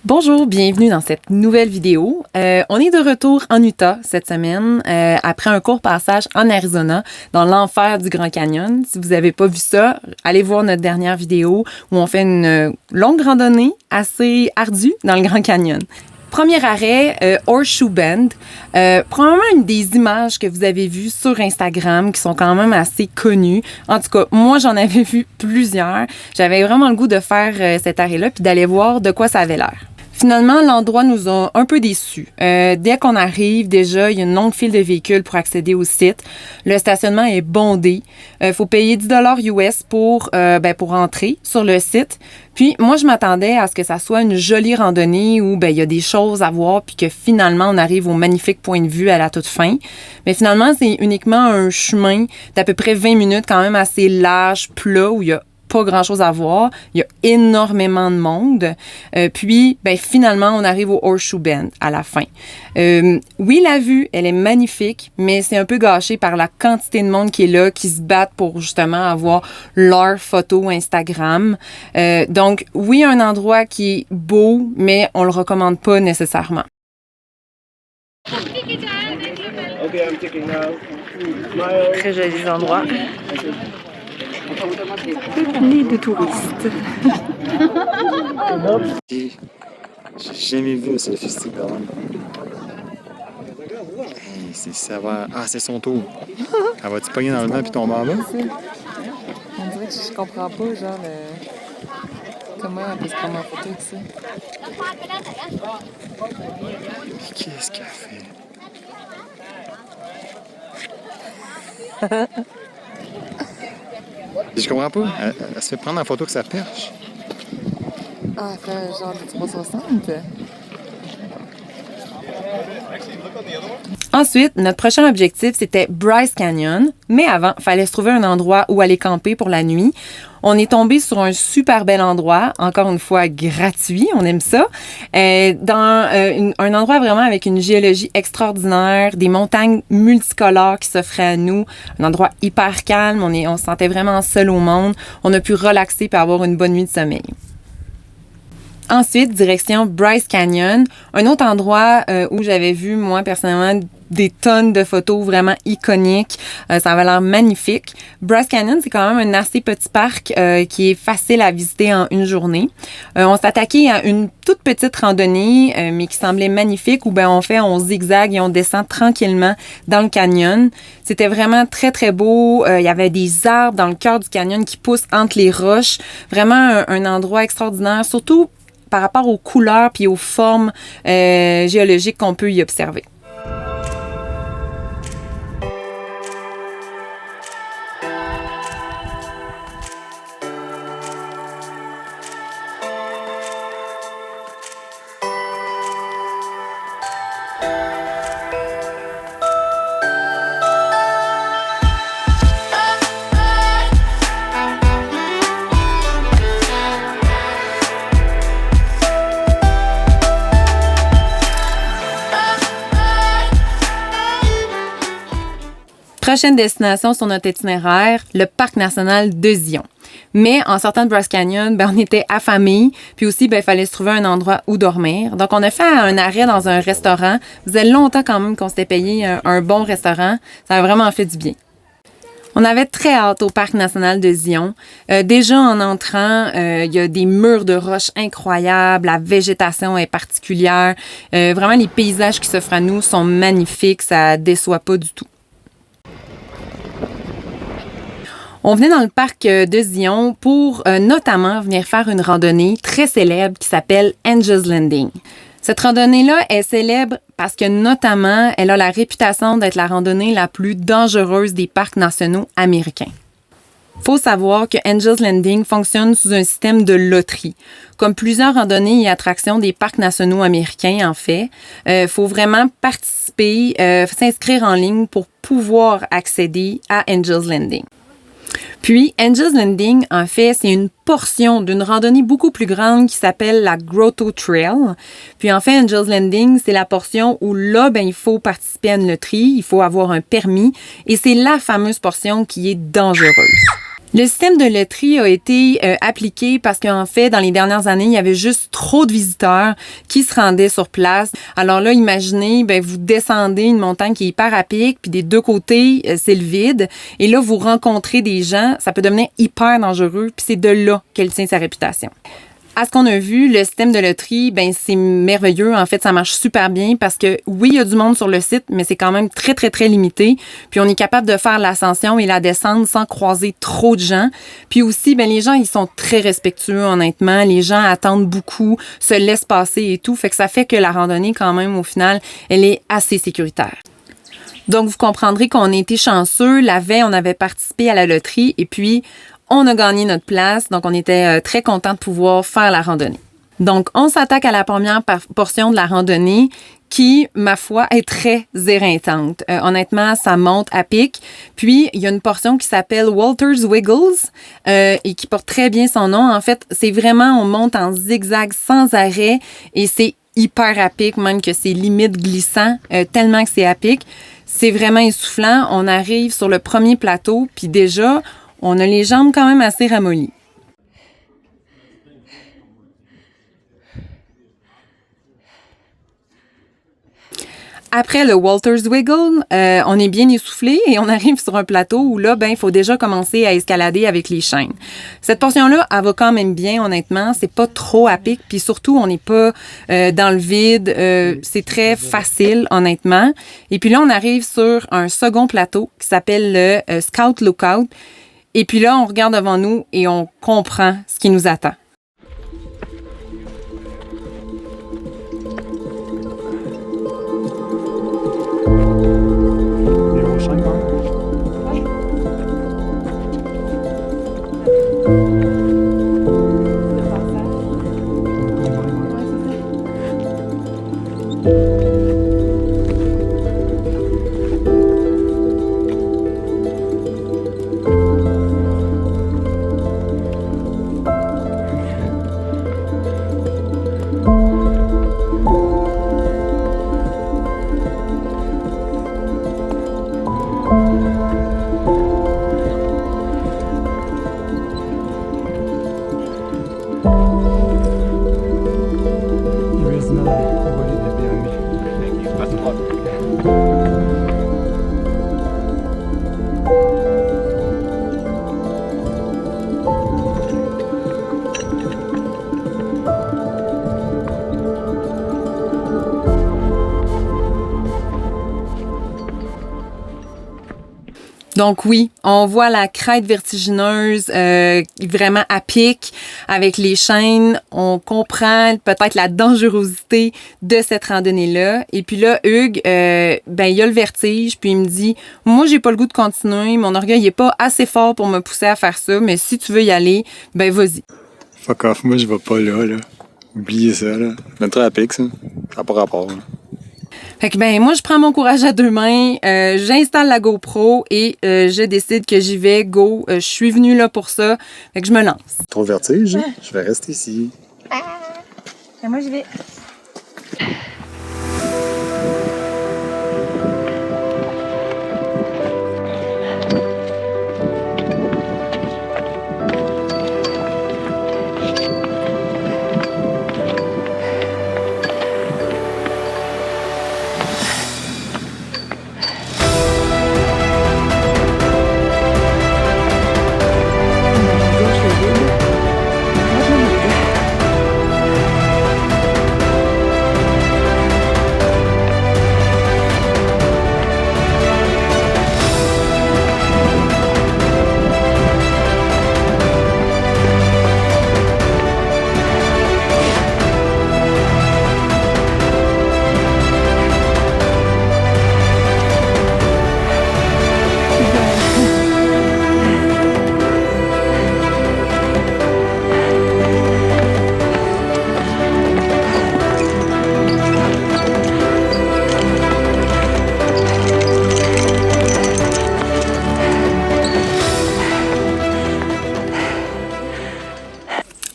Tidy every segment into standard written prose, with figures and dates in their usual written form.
Bonjour, bienvenue dans cette nouvelle vidéo. On est de retour en Utah cette semaine après un court passage en Arizona dans l'enfer du Grand Canyon. Si vous n'avez pas vu ça, allez voir notre dernière vidéo où on fait une longue randonnée assez ardue dans le Grand Canyon. Premier arrêt, Horseshoe Bend. Probablement une des images que vous avez vues sur Instagram qui sont quand même assez connues. En tout cas, moi, j'en avais vu plusieurs. J'avais vraiment le goût de faire cet arrêt-là puis d'aller voir de quoi ça avait l'air. Finalement, l'endroit nous a un peu déçus. Dès qu'on arrive, déjà, il y a une longue file de véhicules pour accéder au site. Le stationnement est bondé. Faut payer 10 US pour entrer sur le site. Puis, moi, je m'attendais à ce que ça soit une jolie randonnée où il y a des choses à voir puis que finalement, on arrive au magnifique point de vue à la toute fin. Mais finalement, c'est uniquement un chemin d'à peu près 20 minutes, quand même assez large, plat, où il y a pas grand-chose à voir. Il y a énormément de monde. Puis, finalement, on arrive au Horseshoe Bend à la fin. Oui, la vue, elle est magnifique, mais c'est un peu gâché par la quantité de monde qui est là, qui se battent pour justement avoir leur photo Instagram. Donc, oui, un endroit qui est beau, mais on le recommande pas nécessairement. Très jolis endroits. Peuplé de touristes. J'ai jamais vu ce festival. C'est son tour. Elle va-tu pogner dans le vent puis tomber en bas? On dirait que je comprends pas, genre, comment elle peut se prendre en photo avec ça. Puis qu'est-ce qu'elle fait? Je comprends pas. Elle se fait prendre en photo avec sa perche. Ah, elle fait genre du 360. Ensuite, notre prochain objectif, c'était Bryce Canyon. Mais avant, il fallait se trouver un endroit où aller camper pour la nuit. On est tombé sur un super bel endroit, encore une fois gratuit, on aime ça, dans un endroit vraiment avec une géologie extraordinaire, des montagnes multicolores qui s'offraient à nous, un endroit hyper calme, on se sentait vraiment seul au monde, on a pu relaxer et avoir une bonne nuit de sommeil. Ensuite, direction Bryce Canyon, un autre endroit où j'avais vu, moi, personnellement, des tonnes de photos vraiment iconiques. Ça avait l'air magnifique. Bryce Canyon, c'est quand même un assez petit parc qui est facile à visiter en une journée. On s'est attaqué à une toute petite randonnée, mais qui semblait magnifique, où on zigzague et on descend tranquillement dans le canyon. C'était vraiment très, très beau. Il y avait des arbres dans le cœur du canyon qui poussent entre les roches. Vraiment un endroit extraordinaire, surtout par rapport aux couleurs puis aux formes géologiques qu'on peut y observer. Prochaine destination sur notre itinéraire, le parc national de Zion. Mais en sortant de Bryce Canyon, on était affamés, puis aussi, il fallait se trouver un endroit où dormir. Donc, on a fait un arrêt dans un restaurant. Ça faisait longtemps quand même qu'on s'était payé un bon restaurant. Ça a vraiment fait du bien. On avait très hâte au parc national de Zion. Déjà en entrant, il y a des murs de roches incroyables, la végétation est particulière. Vraiment, les paysages qui s'offrent à nous sont magnifiques, ça déçoit pas du tout. On venait dans le parc de Zion pour notamment venir faire une randonnée très célèbre qui s'appelle Angel's Landing. Cette randonnée-là est célèbre parce que notamment, elle a la réputation d'être la randonnée la plus dangereuse des parcs nationaux américains. Faut savoir que Angel's Landing fonctionne sous un système de loterie. Comme plusieurs randonnées et attractions des parcs nationaux américains, en fait, faut vraiment participer, s'inscrire en ligne pour pouvoir accéder à Angel's Landing. Puis, Angel's Landing, en fait, c'est une portion d'une randonnée beaucoup plus grande qui s'appelle la Grotto Trail. Puis, en fait, Angel's Landing, c'est la portion où là, il faut participer à une loterie, il faut avoir un permis, et c'est la fameuse portion qui est dangereuse. Le système de loterie a été appliqué parce qu'en fait, dans les dernières années, il y avait juste trop de visiteurs qui se rendaient sur place. Alors là, imaginez, vous descendez une montagne qui est hyper à pic, puis des deux côtés, c'est le vide. Et là, vous rencontrez des gens, ça peut devenir hyper dangereux, puis c'est de là qu'elle tient sa réputation. À ce qu'on a vu, le système de loterie, c'est merveilleux. En fait, ça marche super bien parce que oui, il y a du monde sur le site, mais c'est quand même très, très, très limité. Puis on est capable de faire l'ascension et la descente sans croiser trop de gens. Puis aussi, les gens, ils sont très respectueux, honnêtement. Les gens attendent beaucoup, se laissent passer et tout. Fait que ça fait que la randonnée, quand même, au final, elle est assez sécuritaire. Donc, vous comprendrez qu'on a été chanceux. La veille, on avait participé à la loterie et puis on a gagné notre place, donc on était très contents de pouvoir faire la randonnée. Donc, on s'attaque à la première portion de la randonnée qui, ma foi, est très éreintante. Honnêtement, ça monte à pic. Puis, il y a une portion qui s'appelle Walter's Wiggles et qui porte très bien son nom. En fait, c'est vraiment, on monte en zigzag sans arrêt et c'est hyper à pic, même que c'est limite glissant, tellement que c'est à pic. C'est vraiment essoufflant. On arrive sur le premier plateau, puis déjà, on a les jambes quand même assez ramollies. Après le Walter's Wiggle, on est bien essoufflé et on arrive sur un plateau où là, il faut déjà commencer à escalader avec les chaînes. Cette portion-là, elle va quand même bien, honnêtement. C'est pas trop à pic, puis surtout, on n'est pas dans le vide. C'est très facile, honnêtement. Et puis là, on arrive sur un second plateau qui s'appelle le Scout Lookout. Et puis là, on regarde devant nous et on comprend ce qui nous attend. Donc oui, on voit la crête vertigineuse vraiment à pic avec les chaînes. On comprend peut-être la dangerosité de cette randonnée-là. Et puis là, Hugues, il a le vertige, puis il me dit « Moi, j'ai pas le goût de continuer. Mon orgueil est pas assez fort pour me pousser à faire ça, mais si tu veux y aller, vas-y. » Fuck off, moi je vais pas là. Oubliez ça, là. C'est très à pic, ça. Ça n'a pas rapport, là. Fait que moi, je prends mon courage à deux mains, j'installe la GoPro et je décide que j'y vais, go. Je suis venue là pour ça, fait que je me lance. Trop de vertige, je vais rester ici. Et moi, j'y vais.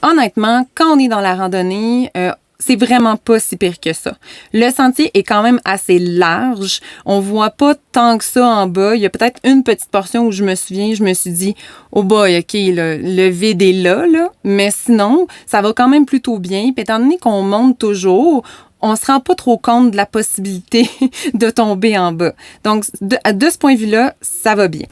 Honnêtement, quand on est dans la randonnée, c'est vraiment pas si pire que ça. Le sentier est quand même assez large. On voit pas tant que ça en bas. Il y a peut-être une petite portion où je me suis dit, oh boy, OK, le vide est là. Mais sinon, ça va quand même plutôt bien. Puis étant donné qu'on monte toujours, on se rend pas trop compte de la possibilité de tomber en bas. Donc, de ce point de vue-là, ça va bien.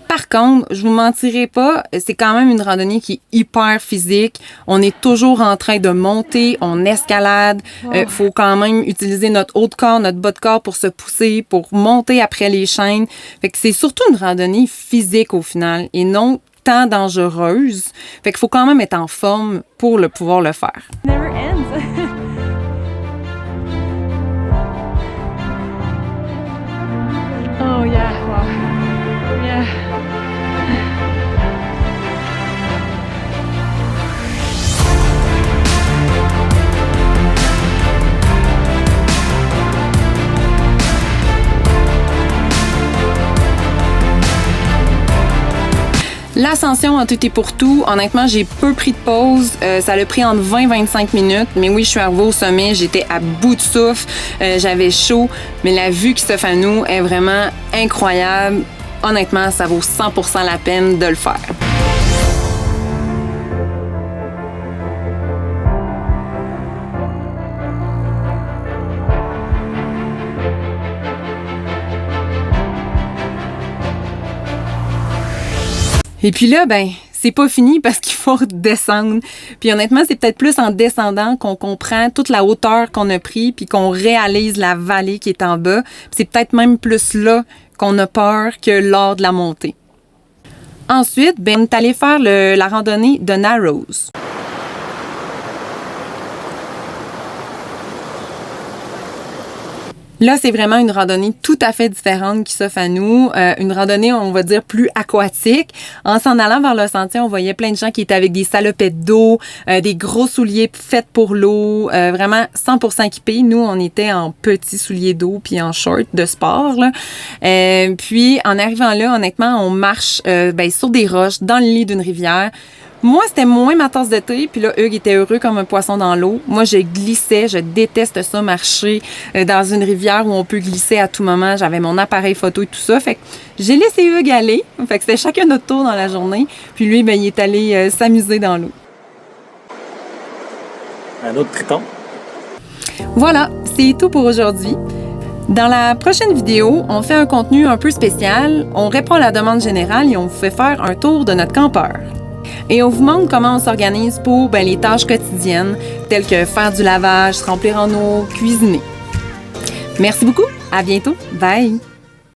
Par contre, je vous mentirai pas, c'est quand même une randonnée qui est hyper physique. On est toujours en train de monter, on escalade. Faut quand même utiliser notre haut de corps, notre bas de corps pour se pousser, pour monter après les chaînes. Fait que c'est surtout une randonnée physique au final et non tant dangereuse. Fait qu'il faut quand même être en forme pour pouvoir le faire. Never ends. Oh yeah, wow. Yeah. L'ascension en tout et pour tout, honnêtement, j'ai peu pris de pause. Ça l'a pris entre 20 et 25 minutes. Mais oui, je suis arrivée au sommet, j'étais à bout de souffle, j'avais chaud. Mais la vue qui s'offre à nous est vraiment incroyable. Honnêtement, ça vaut 100% la peine de le faire. Et puis là, ben, c'est pas fini parce qu'il faut redescendre. Puis honnêtement, c'est peut-être plus en descendant qu'on comprend toute la hauteur qu'on a pris puis qu'on réalise la vallée qui est en bas. Puis c'est peut-être même plus là qu'on a peur que lors de la montée. Ensuite, ben, on est allé faire la randonnée de Narrows. Là, c'est vraiment une randonnée tout à fait différente qui s'offre à nous. Une randonnée, on va dire, plus aquatique. En s'en allant vers le sentier, on voyait plein de gens qui étaient avec des salopettes d'eau, des gros souliers faits pour l'eau, vraiment 100% équipés. Nous, on était en petits souliers d'eau puis en short de sport, là. Puis, en arrivant là, honnêtement, on marche sur des roches, dans le lit d'une rivière. Moi, c'était moins ma tasse de thé, puis là, Hugues était heureux comme un poisson dans l'eau. Moi, je glissais, je déteste ça, marcher dans une rivière où on peut glisser à tout moment. J'avais mon appareil photo et tout ça, fait que j'ai laissé Hugues aller. Fait que c'était chacun notre tour dans la journée, puis lui, ben, il est allé s'amuser dans l'eau. Un autre triton. Voilà, c'est tout pour aujourd'hui. Dans la prochaine vidéo, on fait un contenu un peu spécial, on répond à la demande générale et on vous fait faire un tour de notre campeur. Et on vous montre comment on s'organise pour les tâches quotidiennes, telles que faire du lavage, se remplir en eau, cuisiner. Merci beaucoup, à bientôt, bye!